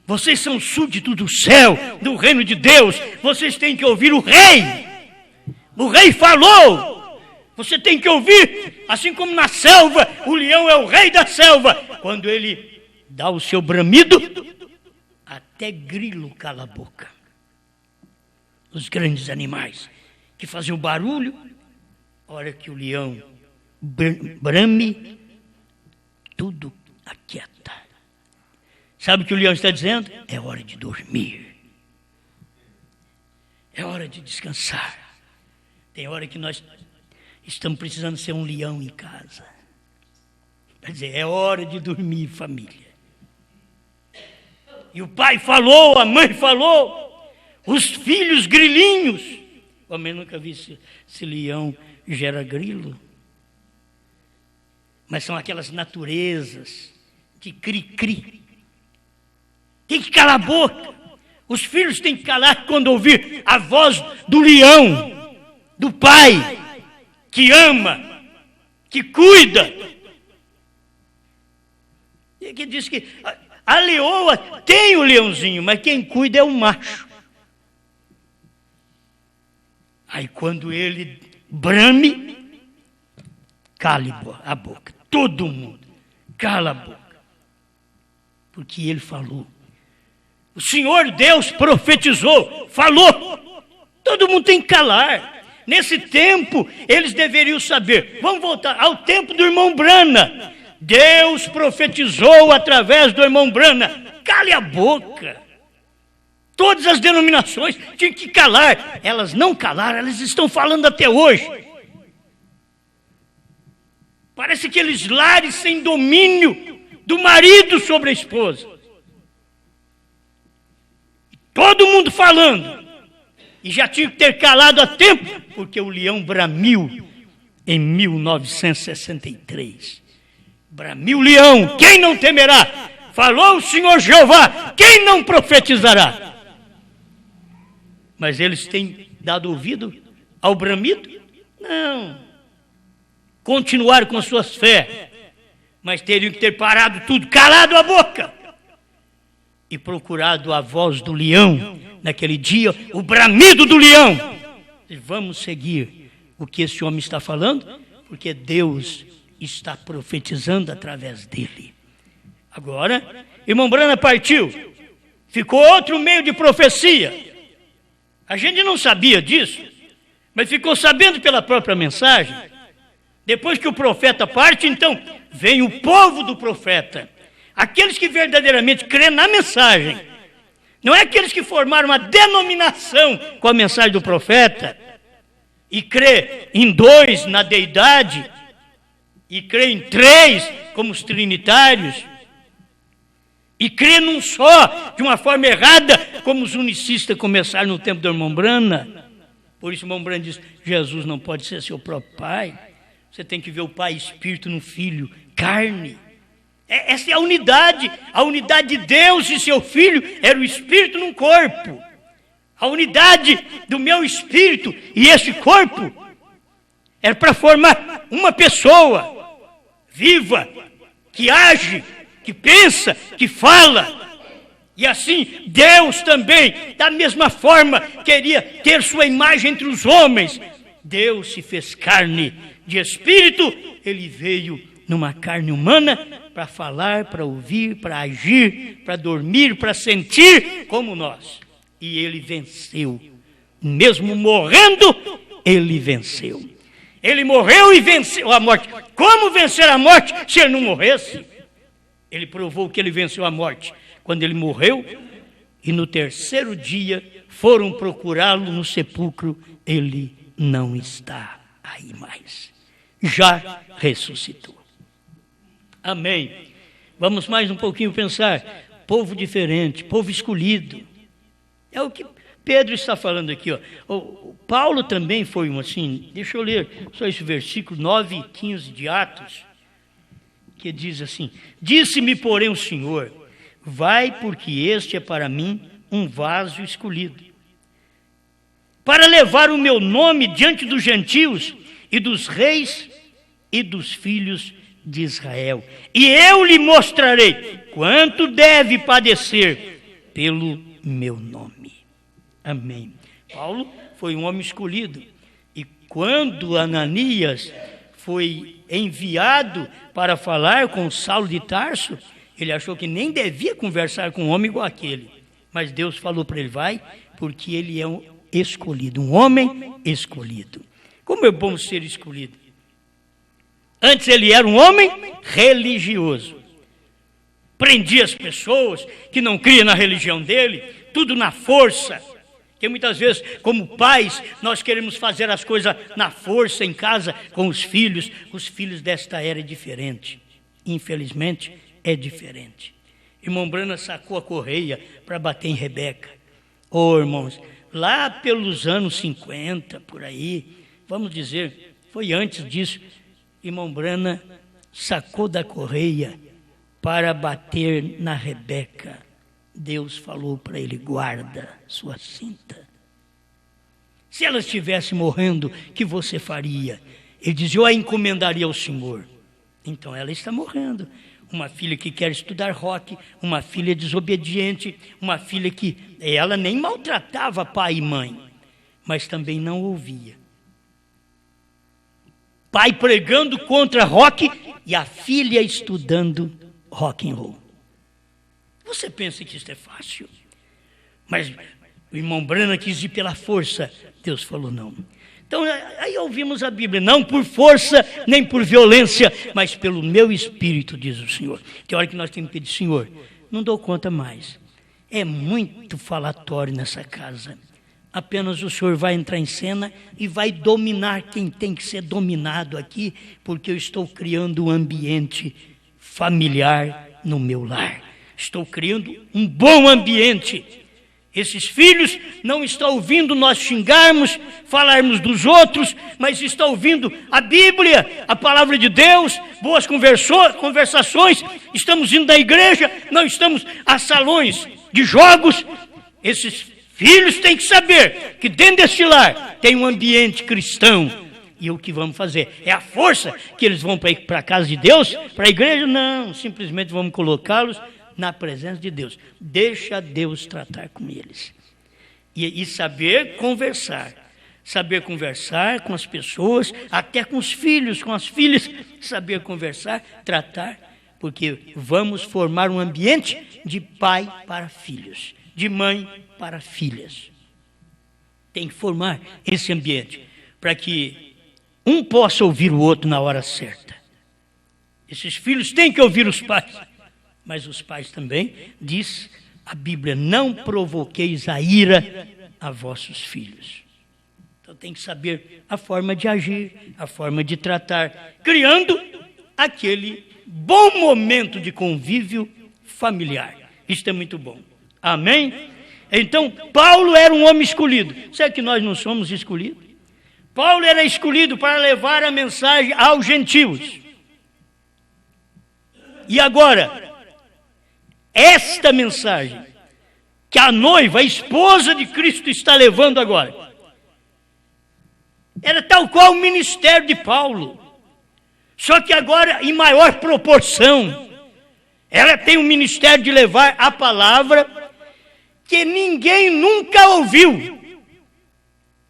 Vocês são súditos do céu, do reino de Deus. Vocês têm que ouvir o rei. O rei falou. Você tem que ouvir, assim como na selva, o leão é o rei da selva. Quando ele dá o seu bramido, até grilo cala a boca. Os grandes animais que faziam barulho, a hora que o leão brame, tudo aquieta. Sabe o que o leão está dizendo? É hora de dormir. É hora de descansar. Tem hora que nós estamos precisando ser um leão em casa. Quer dizer, é hora de dormir, família. E o pai falou, a mãe falou, os filhos grilinhos. Eu nunca vi se leão gera grilo. Mas são aquelas naturezas de cri-cri. Tem que calar a boca. Os filhos têm que calar quando ouvir a voz do leão, do pai, que ama, que cuida. E que diz que a leoa tem o leãozinho, mas quem cuida é o macho. Aí quando ele brame, cale a boca. Todo mundo cala a boca. Porque ele falou. O Senhor Deus profetizou, falou. Todo mundo tem que calar. Nesse tempo, eles deveriam saber. Vamos voltar ao tempo do irmão Brana. Deus profetizou através do irmão Brana. Cale a boca. Todas as denominações tinham que calar. Elas não calaram, elas estão falando até hoje. Parece aqueles lares sem domínio do marido sobre a esposa. Todo mundo falando. E já tinha que ter calado a tempo, porque o leão bramiu em 1963. Bramiu o leão, quem não temerá? Falou o Senhor Jeová, quem não profetizará? Mas eles têm dado ouvido ao bramido? Não. Continuaram com suas fés, mas teriam que ter parado tudo, calado a boca e procurado a voz do leão, naquele dia, o bramido do leão. E vamos seguir o que esse homem está falando, porque Deus está profetizando através dele. Agora, irmão Brana partiu, ficou outro meio de profecia. A gente não sabia disso, mas ficou sabendo pela própria mensagem. Depois que o profeta parte, então, vem o povo do profeta. Aqueles que verdadeiramente crêem na mensagem. Não é aqueles que formaram uma denominação com a mensagem do profeta e crê em dois na deidade e crê em três como os trinitários e crê num só de uma forma errada como os unicistas começaram no tempo do irmão Brana. Por isso o irmão Brana diz, Jesus não pode ser seu próprio pai. Você tem que ver o pai espírito no filho, carne. Essa é a unidade de Deus e seu filho era o espírito num corpo. A unidade do meu espírito e esse corpo era para formar uma pessoa viva, que age, que pensa, que fala. E assim, Deus também, da mesma forma, queria ter sua imagem entre os homens. Deus se fez carne de espírito, ele veio numa carne humana para falar, para ouvir, para agir, para dormir, para sentir como nós. E ele venceu. Mesmo morrendo, ele venceu. Ele morreu e venceu a morte. Como vencer a morte se ele não morresse? Ele provou que ele venceu a morte quando ele morreu e no terceiro dia foram procurá-lo no sepulcro. Ele não está aí mais. Já ressuscitou. Amém. Vamos mais um pouquinho pensar. Povo diferente, povo escolhido. É o que Pedro está falando aqui. Ó. O Paulo também foi um assim. Deixa eu ler só esse versículo 9 e 15 de Atos, que diz assim: disse-me, porém, o Senhor, vai, porque este é para mim um vaso escolhido, para levar o meu nome diante dos gentios e dos reis e dos filhos de Israel. E eu lhe mostrarei quanto deve padecer pelo meu nome. Amém. Paulo foi um homem escolhido. E quando Ananias foi enviado para falar com Saulo de Tarso, ele achou que nem devia conversar com um homem igual aquele. Mas Deus falou para ele, vai, porque ele é um escolhido, um homem escolhido. Como é bom ser escolhido. Antes ele era um homem religioso. Prendia as pessoas que não criam na religião dele, tudo na força. Porque muitas vezes, como pais, nós queremos fazer as coisas na força em casa com os filhos. Os filhos desta era é diferente. Infelizmente, é diferente. Irmão Brana sacou a correia para bater em Rebeca. Irmãos, lá pelos anos 50, por aí, vamos dizer, foi antes disso, irmão Brana sacou da correia para bater na Rebeca. Deus falou para ele, guarda sua cinta. Se ela estivesse morrendo, o que você faria? Ele dizia, eu a encomendaria ao Senhor. Então ela está morrendo. Uma filha que quer estudar rock, uma filha desobediente, uma filha que ela nem maltratava pai e mãe, mas também não ouvia. Pai pregando contra rock e a filha estudando rock and roll. Você pensa que isso é fácil? Mas o irmão Brana quis ir pela força. Deus falou não. Então aí ouvimos a Bíblia, não por força nem por violência, mas pelo meu espírito, diz o Senhor. Tem hora que nós temos que pedir, Senhor, não dou conta mais. É muito falatório nessa casa. Apenas o Senhor vai entrar em cena e vai dominar quem tem que ser dominado aqui, porque eu estou criando um ambiente familiar no meu lar. Estou criando um bom ambiente. Esses filhos não estão ouvindo nós xingarmos, falarmos dos outros, mas estão ouvindo a Bíblia, a palavra de Deus, boas conversações. Estamos indo da igreja, não estamos a salões de jogos. Esses filhos têm que saber que dentro desse lar tem um ambiente cristão. E o que vamos fazer? É a força que eles vão para a casa de Deus, para a igreja? Não, simplesmente vamos colocá-los na presença de Deus. Deixa Deus tratar com eles. E saber conversar. Saber conversar com as pessoas, até com os filhos, com as filhas. Saber conversar, tratar, porque vamos formar um ambiente de pai para filhos, de mãe para filhas. Tem que formar esse ambiente, para que um possa ouvir o outro na hora certa. Esses filhos têm que ouvir os pais. Mas os pais também, diz a Bíblia, não provoqueis a ira a vossos filhos. Então tem que saber a forma de agir, a forma de tratar, criando aquele bom momento de convívio familiar. Isto é muito bom. Amém? Então, Paulo era um homem escolhido. Será que nós não somos escolhidos? Paulo era escolhido para levar a mensagem aos gentios. E agora, esta mensagem que a noiva, a esposa de Cristo está levando agora, era tal qual o ministério de Paulo, só que agora em maior proporção. Ela tem um ministério de levar a palavra que ninguém nunca ouviu,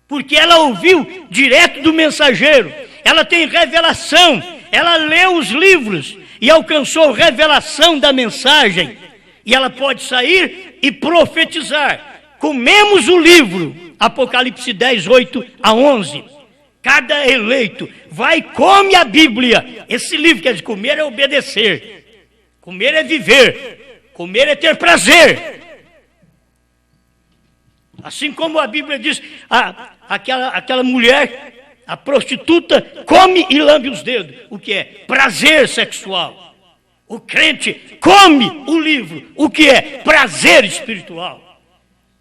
porque ela ouviu direto do mensageiro. Ela tem revelação, ela leu os livros e alcançou revelação da mensagem. E ela pode sair e profetizar. Comemos o livro, Apocalipse 10, 8 a 11. Cada eleito vai e come a Bíblia. Esse livro, quer dizer, comer é obedecer. Comer é viver. Comer é ter prazer. Assim como a Bíblia diz, aquela mulher, a prostituta, come e lambe os dedos. O que é? Prazer sexual. O crente come o livro. O que é? Prazer espiritual.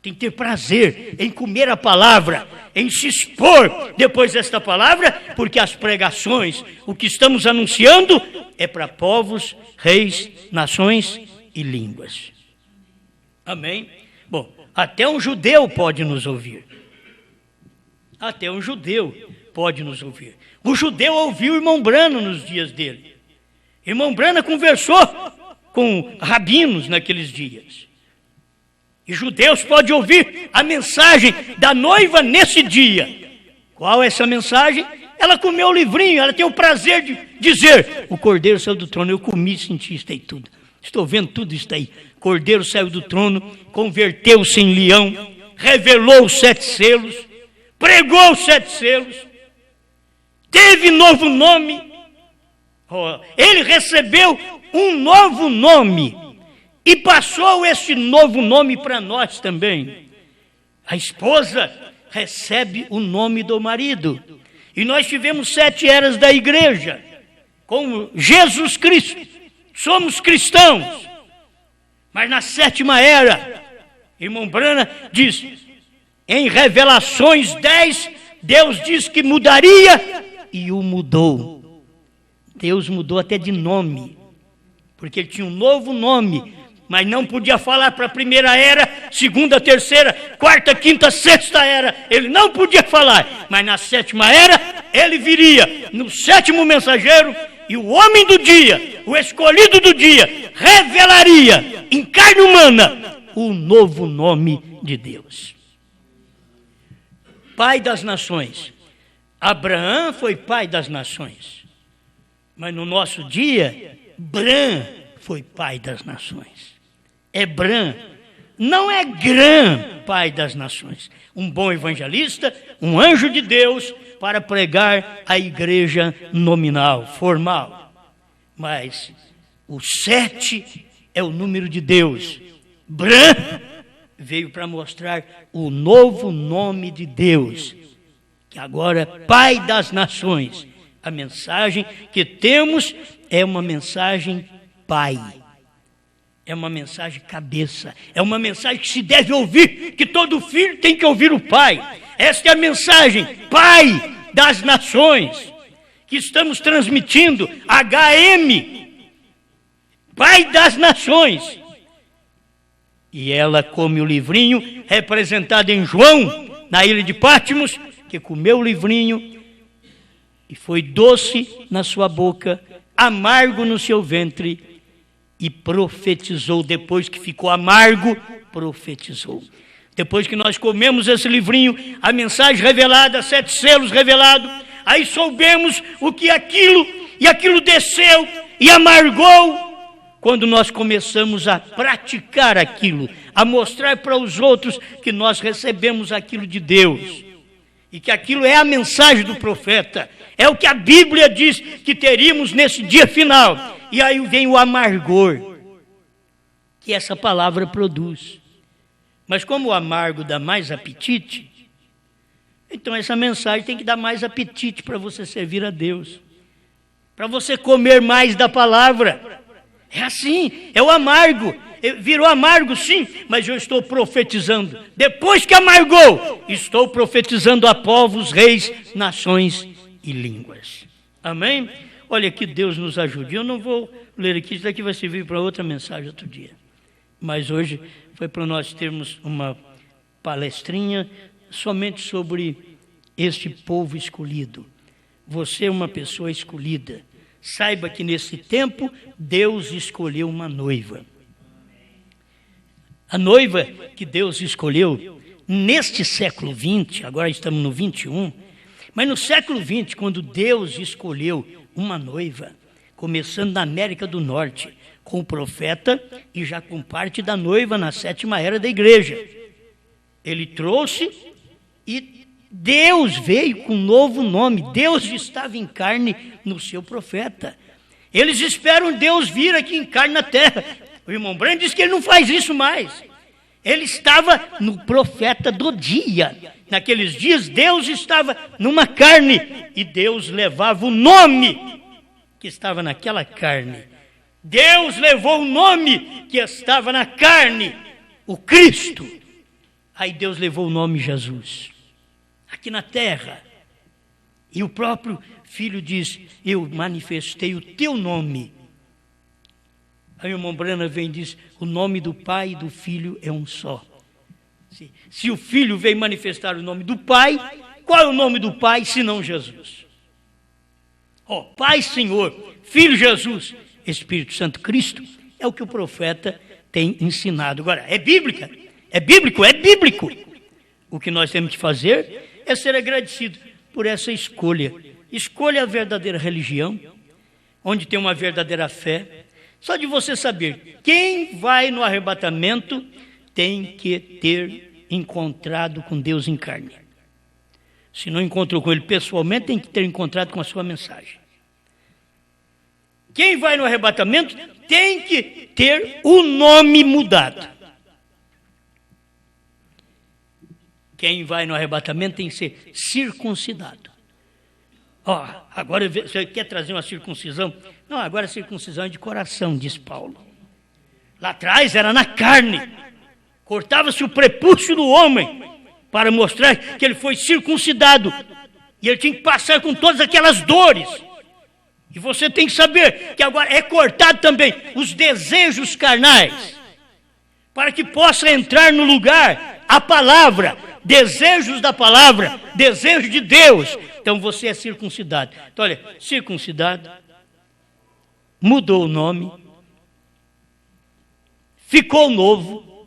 Tem que ter prazer em comer a palavra, em se expor depois desta palavra, porque as pregações, o que estamos anunciando, é para povos, reis, nações e línguas. Amém? Bom, até um judeu pode nos ouvir. Até um judeu pode nos ouvir. O judeu ouviu o irmão Branham nos dias dele. Irmão Branham conversou com rabinos naqueles dias. E judeus podem ouvir a mensagem da noiva nesse dia. Qual é essa mensagem? Ela comeu o livrinho, ela tem o prazer de dizer: o cordeiro saiu do trono, eu comi, senti isso aí tudo. Estou vendo tudo isso aí. Cordeiro saiu do trono, converteu-se em leão, revelou os 7 selos, pregou os 7 selos, teve novo nome. Ele recebeu um novo nome e passou esse novo nome para nós também. A esposa recebe o nome do marido. E nós tivemos 7 eras da igreja, como Jesus Cristo. Somos cristãos. Mas na 7ª era, irmão Branham diz, em Revelações 10, Deus diz que mudaria e o mudou. Deus mudou até de nome, porque ele tinha um novo nome, mas não podia falar para a 1ª era, 2ª, 3ª, 4ª, 5ª, 6ª era. Ele não podia falar, mas na 7ª era, ele viria no 7º mensageiro e o homem do dia, o escolhido do dia, revelaria em carne humana o novo nome de Deus. Pai das nações. Abraão foi pai das nações. Mas no nosso dia, Bram foi pai das nações. É Bram, não é Grã, pai das nações. Um bom evangelista, um anjo de Deus para pregar a igreja nominal, formal. Mas o 7 é o número de Deus. Bram veio para mostrar o novo nome de Deus, que agora é Pai das Nações. A mensagem que temos é uma mensagem Pai. É uma mensagem cabeça. É uma mensagem que se deve ouvir, que todo filho tem que ouvir o Pai. Esta é a mensagem Pai das Nações, que estamos transmitindo, HM, Pai das Nações. E ela come o livrinho, representado em João, na ilha de Patmos, que comeu o livrinho, e foi doce na sua boca, amargo no seu ventre, e profetizou. Depois que ficou amargo, profetizou. Depois que nós comemos esse livrinho, a mensagem revelada, 7 selos revelados, aí soubemos o que aquilo, e aquilo desceu e amargou, quando nós começamos a praticar aquilo, a mostrar para os outros que nós recebemos aquilo de Deus. E que aquilo é a mensagem do profeta, é o que a Bíblia diz que teríamos nesse dia final. E aí vem o amargor, que essa palavra produz. Mas como o amargo dá mais apetite, então essa mensagem tem que dar mais apetite para você servir a Deus, para você comer mais da palavra. É assim, é o amargo. Virou amargo, sim, mas eu estou profetizando. Depois que amargou, estou profetizando a povos, reis, nações e línguas. Amém? Olha, que Deus nos ajude. Eu não vou ler aqui, isso daqui vai servir para outra mensagem outro dia. Mas hoje foi para nós termos uma palestrinha somente sobre este povo escolhido. Você é uma pessoa escolhida. Saiba que nesse tempo Deus escolheu uma noiva. A noiva que Deus escolheu neste século 20, agora estamos no 21, mas no século 20, quando Deus escolheu uma noiva, começando na América do Norte, com o profeta e já com parte da noiva na 7ª era da igreja. Ele trouxe e Deus veio com um novo nome. Deus estava em carne no seu profeta. Eles esperam Deus vir aqui em carne na terra. O irmão Branham diz que ele não faz isso mais. Ele estava no profeta do dia. Naqueles dias, Deus estava numa carne e Deus levava o nome que estava naquela carne. Deus levou o nome que estava na carne, o Cristo. Aí Deus levou o nome Jesus, aqui na terra. E o próprio Filho diz: eu manifestei o teu nome. Aí o irmão Branham vem e diz: o nome do Pai e do Filho é um só. Se o Filho veio manifestar o nome do Pai, Qual é o nome do Pai, senão Jesus? Ó, Pai, Senhor, Filho Jesus, Espírito Santo, Cristo, é o que o profeta tem ensinado. Agora, é bíblica? É bíblico? É bíblico. O que nós temos que fazer é ser agradecido por essa escolha. Escolha a verdadeira religião, onde tem uma verdadeira fé. Só de você saber, quem vai no arrebatamento tem que ter encontrado com Deus em carne. Se não encontrou com Ele pessoalmente, tem que ter encontrado com a sua mensagem. Quem vai no arrebatamento tem que ter o nome mudado. Quem vai no arrebatamento tem que ser circuncidado. Ó, agora você quer trazer uma circuncisão? Não, agora a circuncisão é de coração, diz Paulo. Lá atrás era na carne. Cortava-se o prepúcio do homem para mostrar que ele foi circuncidado. E ele tinha que passar com todas aquelas dores. E você tem que saber que agora é cortado também os desejos carnais, para que possa entrar no lugar a palavra, desejos da palavra, desejo de Deus. Então você é circuncidado. Então olha, circuncidado, mudou o nome, ficou novo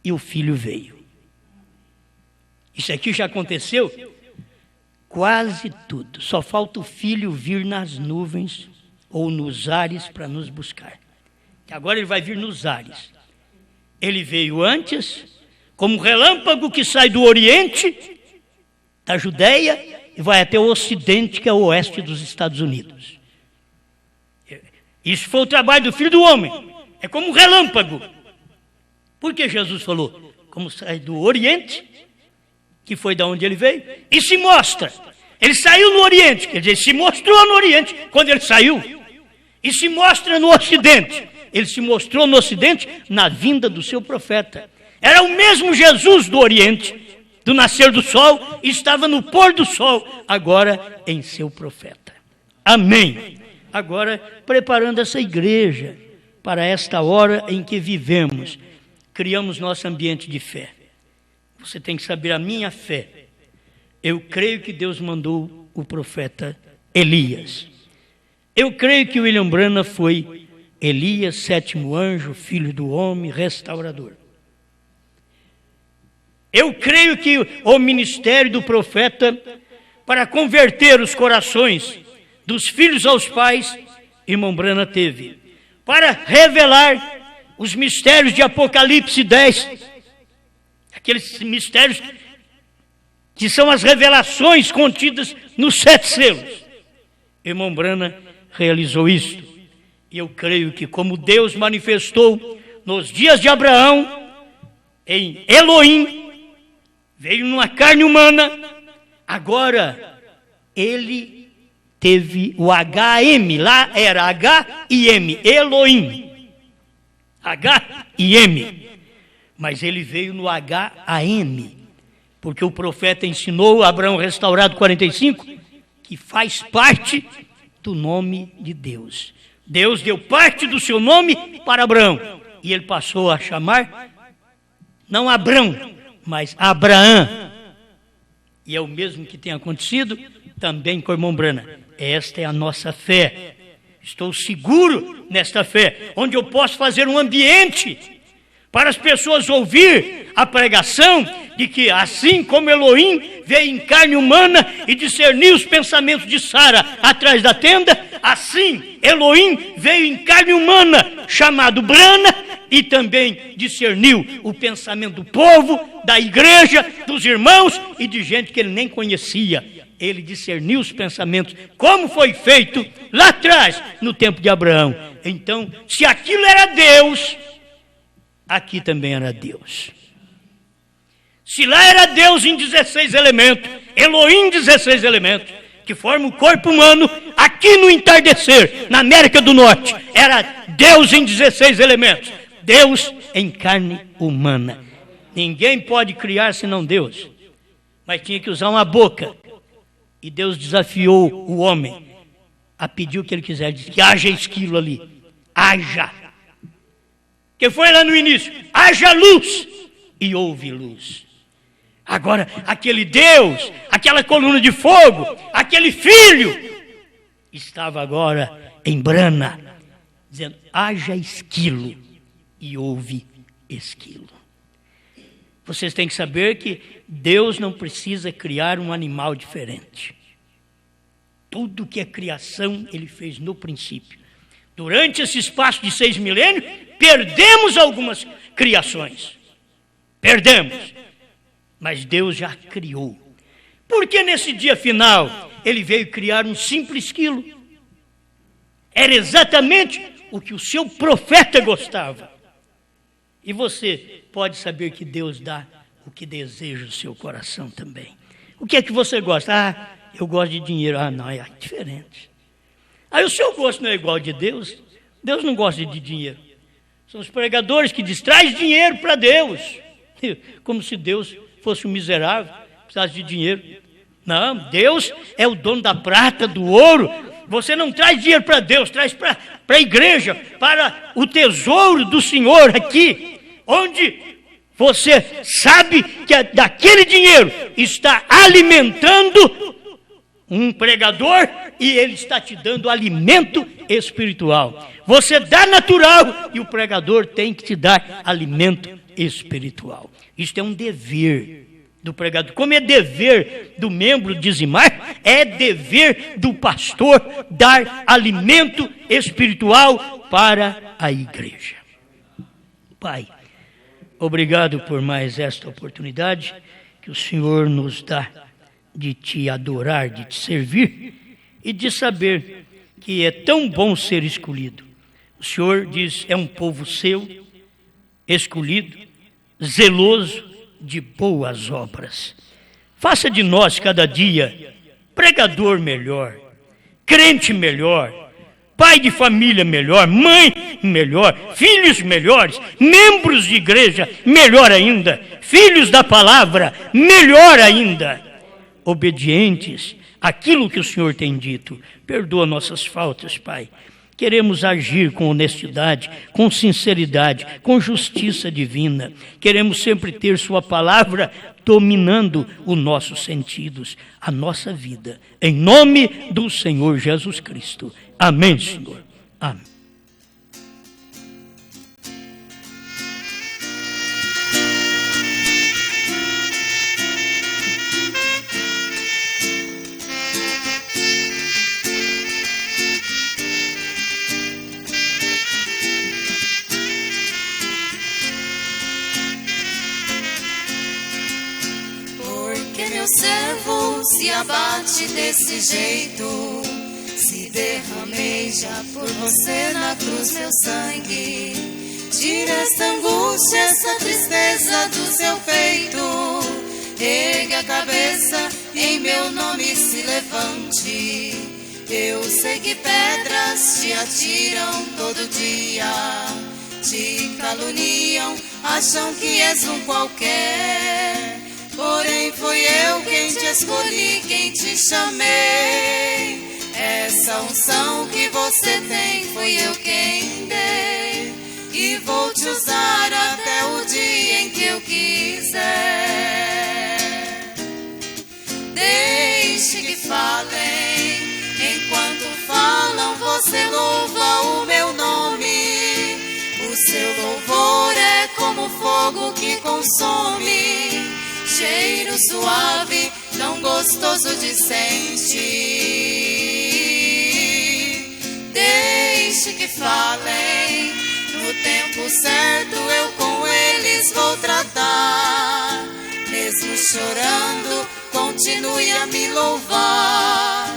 e o filho veio. Isso aqui já aconteceu? Quase tudo. Só falta o filho vir nas nuvens ou nos ares para nos buscar. Agora ele vai vir nos ares. Ele veio antes, como um relâmpago que sai do oriente, da Judéia, e vai até o ocidente, que é o oeste dos Estados Unidos. Isso foi o trabalho do Filho do Homem. É como um relâmpago. Por que Jesus falou? Como sai do oriente, que foi da onde ele veio, e se mostra. Ele saiu no Oriente, quer dizer, se mostrou no Oriente quando ele saiu, e se mostra no Ocidente. Ele se mostrou no Ocidente na vinda do seu profeta. Era o mesmo Jesus do Oriente, do nascer do sol, e estava no pôr do sol, agora em seu profeta. Amém. Agora, preparando essa igreja para esta hora em que vivemos, criamos nosso ambiente de fé. Você tem que saber a minha fé. Eu creio que Deus mandou o profeta Elias. Eu creio que William Branham foi Elias, sétimo anjo, filho do homem, restaurador. Eu creio que o ministério do profeta, para converter os corações dos filhos aos pais, irmão Branham teve. Para revelar os mistérios de Apocalipse 10, aqueles mistérios que são as revelações contidas nos 7 selos. Irmão Branham realizou isto. E eu creio que como Deus manifestou nos dias de Abraão, em Elohim, veio numa carne humana, agora ele teve o H-M, lá era H e M, Elohim. H e M. Mas ele veio no H-A-M, porque o profeta ensinou, Abraão restaurado 45, que faz parte do nome de Deus. Deus deu parte do seu nome para Abraão, e ele passou a chamar, não Abrão, mas Abraão. E é o mesmo que tem acontecido também com o irmão Branham. Esta é a nossa fé. Estou seguro nesta fé, onde eu posso fazer um ambiente para as pessoas ouvir a pregação de que assim como Elohim veio em carne humana e discerniu os pensamentos de Sara atrás da tenda, assim Elohim veio em carne humana, chamado Branham, e também discerniu o pensamento do povo, da igreja, dos irmãos e de gente que ele nem conhecia. Ele discerniu os pensamentos, como foi feito lá atrás, no tempo de Abraão. Então, se aquilo era Deus, aqui também era Deus. Se lá era Deus em 16 elementos, Elohim em 16 elementos, que forma o corpo humano, aqui no entardecer, na América do Norte, era Deus em 16 elementos. Deus em carne humana. Ninguém pode criar senão Deus. Mas tinha que usar uma boca. E Deus desafiou o homem a pedir o que ele quiser. Disse que haja esquilo ali. Haja. Que foi lá no início. Haja luz. E houve luz. Agora, aquele Deus, aquela coluna de fogo, aquele filho, estava agora em brana, dizendo: haja esquilo, e houve esquilo. Vocês têm que saber que Deus não precisa criar um animal diferente. Tudo que é criação, Ele fez no princípio. Durante esse espaço de 6 milênios, perdemos algumas criações. Perdemos. Mas Deus já criou. Porque nesse dia final, Ele veio criar um simples esquilo. Era exatamente o que o seu profeta gostava. E você pode saber que Deus dá o que deseja o seu coração também. O que é que você gosta? Ah, eu gosto de dinheiro. Ah, não, é diferente. Aí o seu gosto não é igual ao de Deus. Deus não gosta de dinheiro. São os pregadores que trazem dinheiro para Deus. Como se Deus fosse um miserável, precisasse de dinheiro. Não, Deus é o dono da prata, do ouro. Você não traz dinheiro para Deus, traz para a igreja, para o tesouro do Senhor aqui, onde você sabe que daquele dinheiro está alimentando um pregador e ele está te dando alimento espiritual. Você dá natural e o pregador tem que te dar alimento espiritual. Isto é um dever do pregador. Como é dever do membro dizimar, é dever do pastor dar alimento espiritual para a igreja. Pai, obrigado por mais esta oportunidade que o Senhor nos dá de te adorar, de te servir e de saber que é tão bom ser escolhido. O Senhor diz, é um povo seu, escolhido, zeloso de boas obras. Faça de nós cada dia pregador melhor, crente melhor, pai de família melhor, mãe melhor, filhos melhores, membros de igreja melhor ainda, filhos da palavra melhor ainda, obedientes àquilo que o Senhor tem dito. Perdoa nossas faltas, Pai. Queremos agir com honestidade, com sinceridade, com justiça divina. Queremos sempre ter Sua palavra dominando os nossos sentidos, a nossa vida. Em nome do Senhor Jesus Cristo. Amém, Senhor. Amém. Meu servo se abate desse jeito, se derramei já por você na cruz meu sangue. Tira esta angústia, essa tristeza do seu peito. Ergue a cabeça, em meu nome se levante. Eu sei que pedras te atiram todo dia, te caluniam, acham que és um qualquer. Porém foi eu quem te escolhi, quem te chamei. Essa unção que você tem foi eu quem dei. E vou te usar até o dia em que eu quiser. Deixe que falem, enquanto falam você louva o meu nome. O seu louvor é como fogo que consome, cheiro suave, tão gostoso de sentir. Deixe que falem, no tempo certo eu com eles vou tratar. Mesmo chorando, continue a me louvar,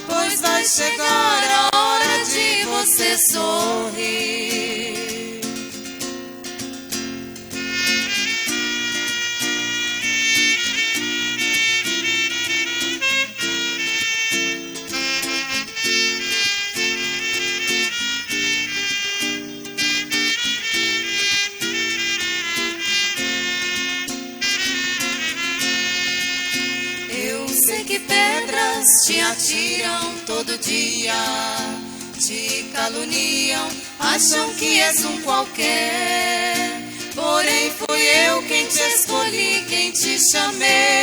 pois vai chegar a hora de você sorrir. Que pedras te atiram todo dia, te caluniam, acham que és um qualquer. Porém foi eu quem te escolhi, quem te chamei.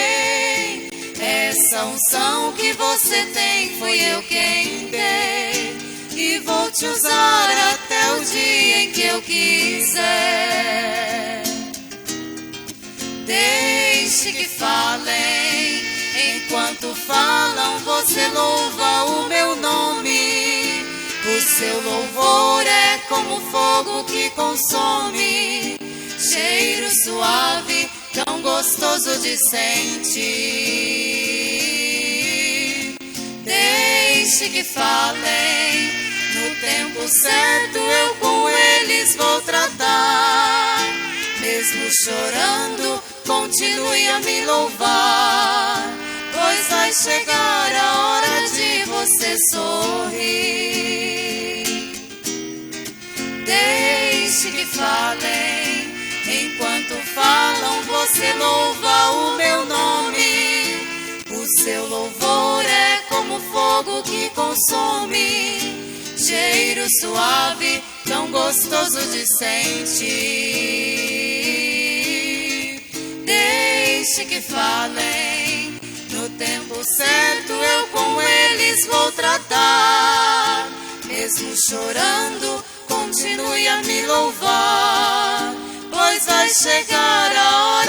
Essa unção que você tem foi eu quem dei, e vou te usar até o dia em que eu quiser. Deixe que falem, enquanto falam você louva o meu nome. O seu louvor é como fogo que consome, cheiro suave, tão gostoso de sentir. Deixe que falem, no tempo certo eu com eles vou tratar. Mesmo chorando, continue a me louvar, pois vai chegar a hora de você sorrir. Deixe que falem, enquanto falam você louva o meu nome. O seu louvor é como fogo que consome, cheiro suave, tão gostoso de sentir. Deixe que falem, no tempo certo eu com eles vou tratar. Mesmo chorando, continue a me louvar, pois vai chegar a hora